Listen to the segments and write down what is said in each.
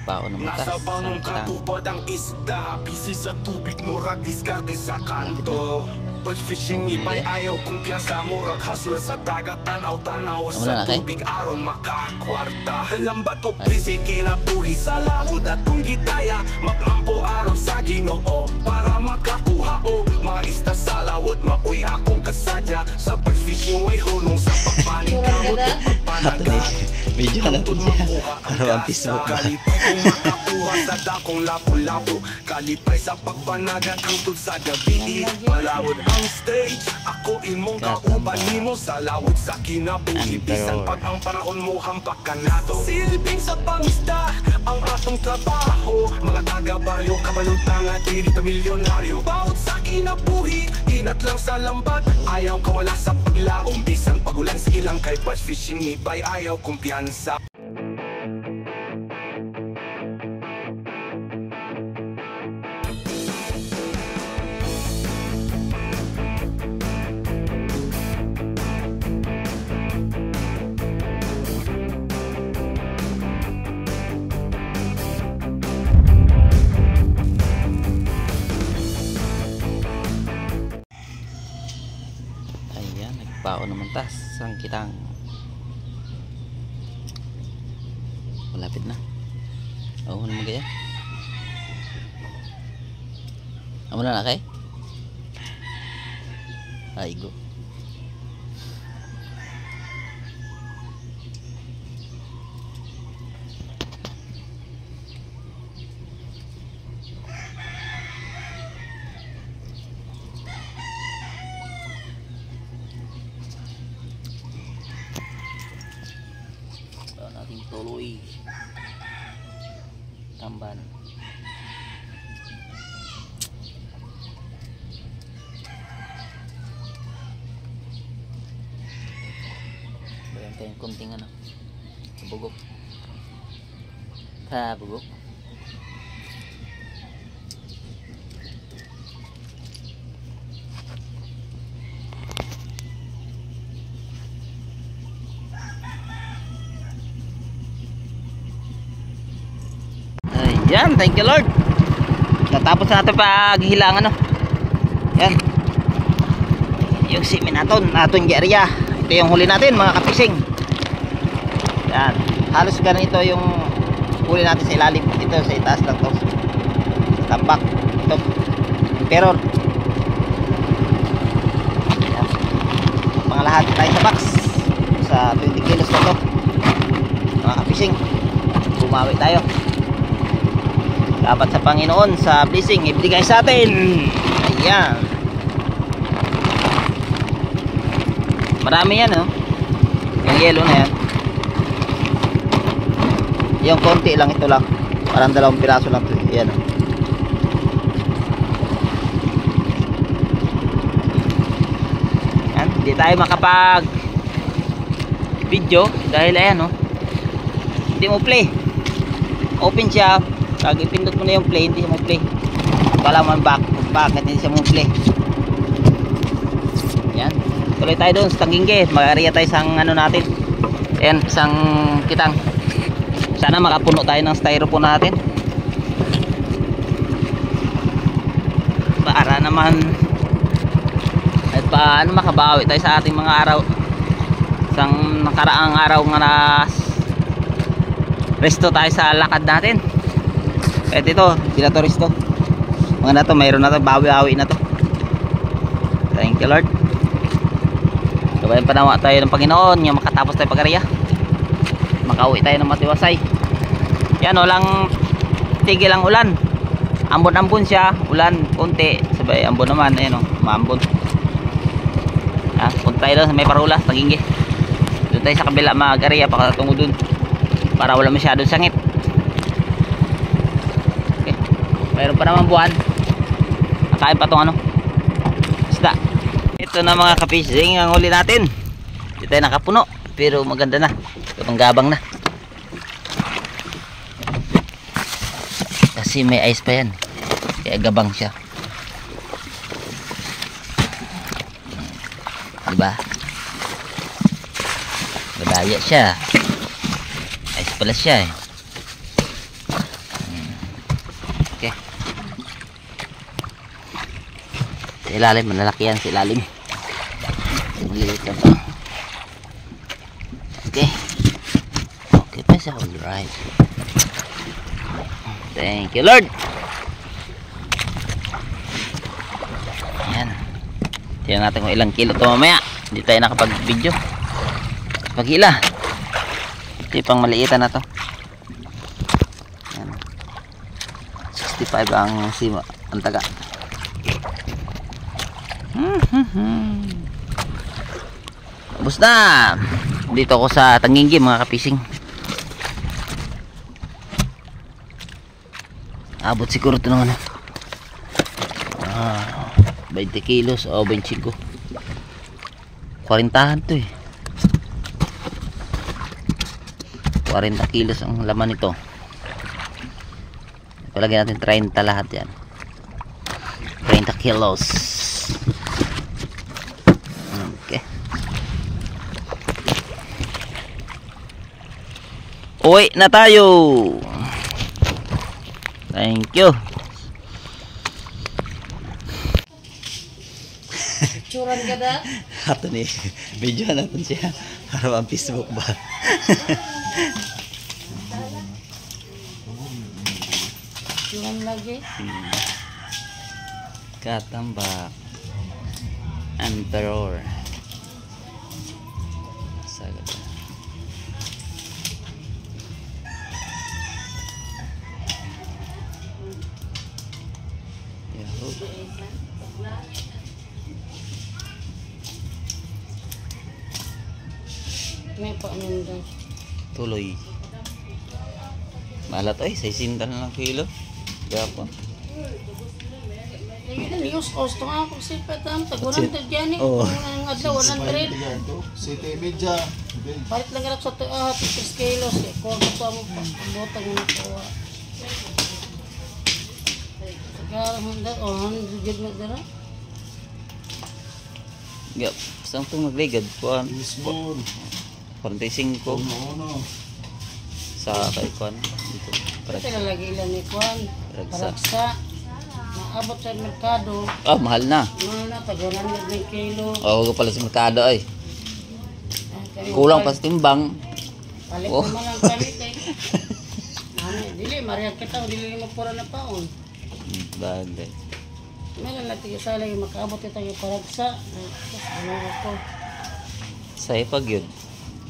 nagbaon ng matas. Nasa banong katupad ang isda, busy sa tubig, murag diskarte sa kanto. But fishing iba'y ayaw kumpiyansa, murag hustle sa dagat, tanaw-tanaw sa tubig, aron makakwarta. Lambat o busy, kinabuhi sa laod at kung gitaya, maglampo aron sa Ginoo para makakuha o mga isda sa lawod. Mapuy akong kasadya sa pag-fishing, way hunong sa pagpanig kamot at pagpanaga. Medyo natin siya parang Facebook ba? Kalipay kung makakuha sa dakong lapu-lapu, kalipay sa pagpanagat hangtod sa gabi. Malawod ang stage, ako imong kauban nimo sa lawod sa kinabuhi. Bisan pag ang panahon mo hampak ka nato, silbing sa pangisda ang atong trabaho. Mga taga-baryo, kabalutang at diri ta milyonaryo. Bawat sa kinabuhi, inat lang sa lambat, ayaw kawala sa paglaom. Bisan pagulan sa ilang kay bass fishing, iba'y ayaw kumpiyansa. Ayan, nagbaon ng matas ang kitang. Malapit na. Oo naman kaya. Amo na kay? Ay go. Nating tuloy tamban. Bayan tayong kunting ano, bugok bugok. Yan, thank you Lord. Natapos na natin paghilang ano. Yan. Yung simin natin, aton area. Ito yung huli natin mga kapising. Yan. Halos ganito yung huli natin sa ilalim. Ito sa itaas lang to. Tambak. Ito. Pero yan. Mga lahat tayo sa box. Sa 20 kilos na to. Mga kapising. Bumawi tayo. Dapat sa Panginoon sa blessing ibigay sa atin. Ayan. Marami yan oh. Yung yellow na yan. Yung konti lang ito lang. Parang 2 piraso lang ito. Ayan oh. Ayan. Hindi tayo makapag video dahil ayan oh. Hindi mo play. Open siya. Pag ipindot mo na yung play, hindi siya mo play. Kala mo bakit hindi siya mo play. Yan. Tuloy tayo doon sa Tangingge. Mag-area tayo sa ano natin. Ayan, isang kitang. Sana makapuno tayo ng styrofoam natin. Para naman at paano makabawi tayo sa ating mga araw. Isang nakaraang araw nga na resto tayo sa lakad natin. Kahit ito, sila turisto. Mga na to, mayroon na to, bawi-awi na to. Thank you Lord. Gabayan panawa tayo ng Panginoon, yung makatapos tayo pag-area. Makauwi tayo ng matiwasay. Yan, walang tigil ang ulan. Ambon-ambon siya, ulan, konti. Sabay, ambon naman, ayan o, maambon. Punta tayo doon, may parulas, Tangingge. Doon tayo sa kabila mag-area, pakatungo doon. Para wala masyadong sangit. Mayroon pa naman buwan. Nakain pa itong ano, isda. Ito na mga kapising ang huli natin. Hindi tayo nakapuno, pero maganda na. Gabang-gabang na. Kasi may ice pa yan. Kaya gabang siya. Diba? Madaya siya. Ice pala siya eh. Sa ilalim, malalaki yan sa ilalim. Maliit na pa. Okay. Okay, that's alright. Thank you, Lord. Ayan. Tingnan natin kung ilang kilo ito mamaya. Hindi tayo nakapag-video. Paghila. Ito yung pang maliitan na to. Ayan. 65 ang sima. Ang taga. Tapos na. Dito ako sa Tanginggi mga kapising. Abot siguro ito naman. 20 kilos o 25. 40 to eh. 40 kilos ang laman nito. Palagyan natin 30 lahat yan. 30 kilos. Okay. Uwi na tayo. Thank you. Curan ka da? Ato ni video natin siya para ang Facebook ba. Curan lagi. Katambak. Emperor. Sagad. Yahoo. May paanong Tuloy. Malat ay 60 na lang kilo. Gapon. News osto nga ako sipat ang tagunan That's it. dyan eh. Oo. Ang adlaw 100. City Media. Palit lang ganap sa 3 kilos eh. Kung gusto mo pa, botang mo na po. Sekarang handa, 100 gid na dira. Gap, saan itong nagligad? Kuan. Lisbon. 45 Ano? sa kaikon dito. Ito na lagi ilan ni Kwan. Paragsa. Paragsa. Maabot sa merkado. Ah, mahal na. Mahal na, tagunan na ng kilo. Oo, pala sa merkado ay. Kaya Kulang pa sa timbang. Palit Oh. mo lang palit eh. Ano, dili, mariag kita, dili mo pura na paon. Bagay. Meron natin yung salay, makaabot ito yung paragsa. Tapos ano ako, Sa ipag yun.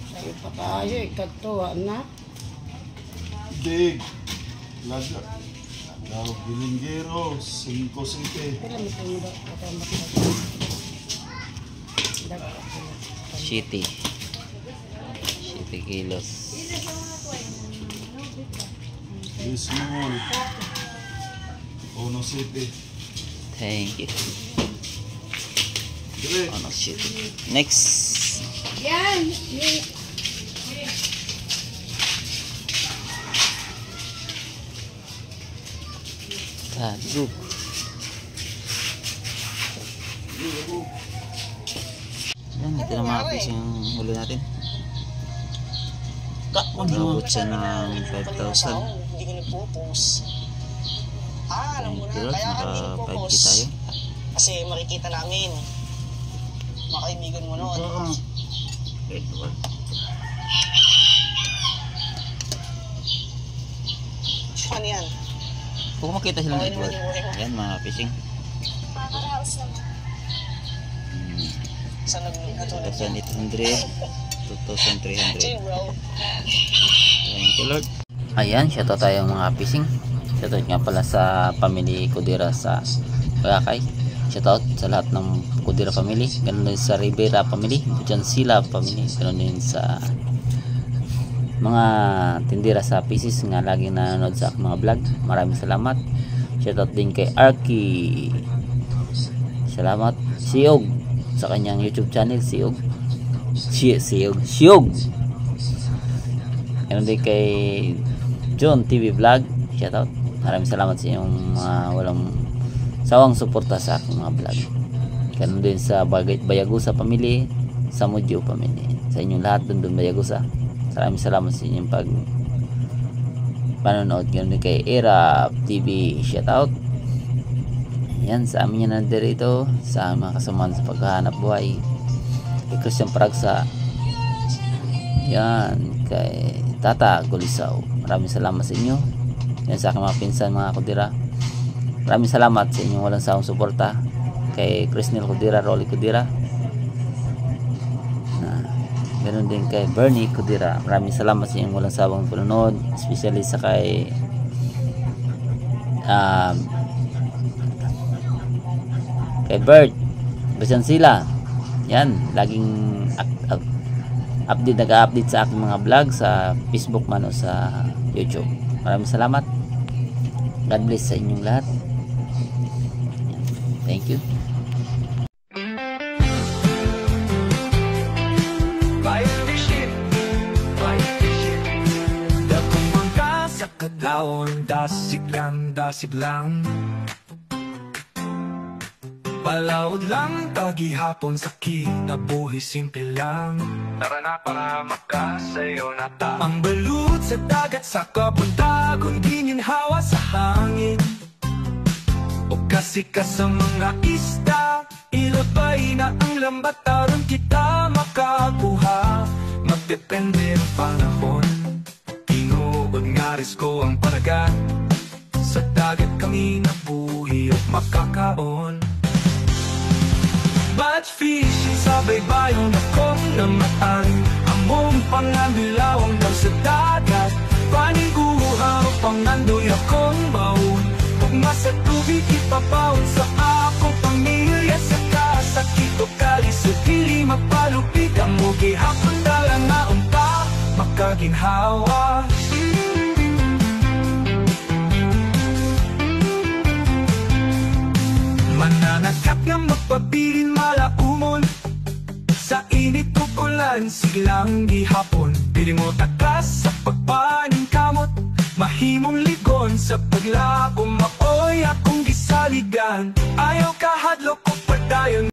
sayo pa tayo, ikatuwa na. Dig. Laga. Lagaw Bilinggero. 5-5. Pila mo ito mo daw, katambak na. Dapat ako. Shitty. Shitty kilos. Lismol. Ono City. Thank you. Dire. Ano shitty. Next. Yan! Tagug. Yan, ito na mga piso yung huli natin. Umabot siya ng 5,000. Hindi ko nagpo-post. Alam mo na, Pero kaya naka kami 5K nagpo-post. tayo. Kasi makikita namin. Mga kaibigan mo noon. Ano yan? Kung makita sila ng Okay naman network. yung buhay mo. Yan mga fishing. Sa nagkatulad. 2,800. 2,300. Chill bro. Thank you Lord. Ayan, shoutout tayo mga fishing. Shoutout nga pala sa family Kudira sa Bagakay. Shoutout sa lahat ng Kudira family. Ganun din sa Rivera family, Bujansila family. Ganun din sa mga tindira sa pieces nga laging nanonood sa aking mga vlog. Maraming salamat. Shoutout din kay Arky. Salamat. Siog sa kanyang YouTube channel, Siog. Siog. Ganun din kay John TV Vlog. Shoutout. Maraming salamat sa inyong mga walang sawang suporta sa aking mga vlog. Ganun din sa Bayagusa family, sa Mudyo family. Sa inyong lahat doon Bayagusa. Maraming salamat sa inyong panonood. Ganun din kay Era TV. Shoutout. Yan, sa amin yan nandirito, sa aming mga kasamahan sa paghahanap buhay. Kay Christian Paragsa. Yan, kay Tata Gulisaw. Maraming salamat sa inyo. Yan, sa aking mga pinsan, mga Kudira. Maraming salamat sa inyong walang sawang suporta. Kay Crisnel Kudira, Rolly Kudira. Meron din kay Bernie Kudira. Maraming salamat sa inyong walang sawang panonood. Especially sa kay Bert Basansila. Yan, laging update, nag-update sa aking mga vlog sa Facebook man o sa YouTube. Maraming salamat. God bless sa inyong lahat. Yan. Thank you. Dasig lang palawod lang tagihapon sa kinabuhi simple lang. Tara na para makasayo na ta. Ang balut sa dagat sa kapunta kundi ginhawa sa hangin. O kasi ka sa mga isda ilabay na ang lambat aron kita makakuha. Magdepende ang panahon. Tinuod nga risko ang panagat. Sa dagat kami nabuhi at makakaon. Batch fishing sa baybayon akong namatan. Among pangandulawang daw sa dagat. Paniguha o pangandoy akong baon. Pugma sa tubig ipapaon sa akong pamilya. Sa kasakit o kalis o dili mapalupig. Ang mugi hapon dalang na umpa makaginhawa. Mananagkat nga magpabilin malaumon. Sa init ulan siglang gihapon. Pili mo takas sa pagpaning kamot. Mahimong ligon sa paglabong maoy akong gisaligan. Ayaw kahadlok o padayon.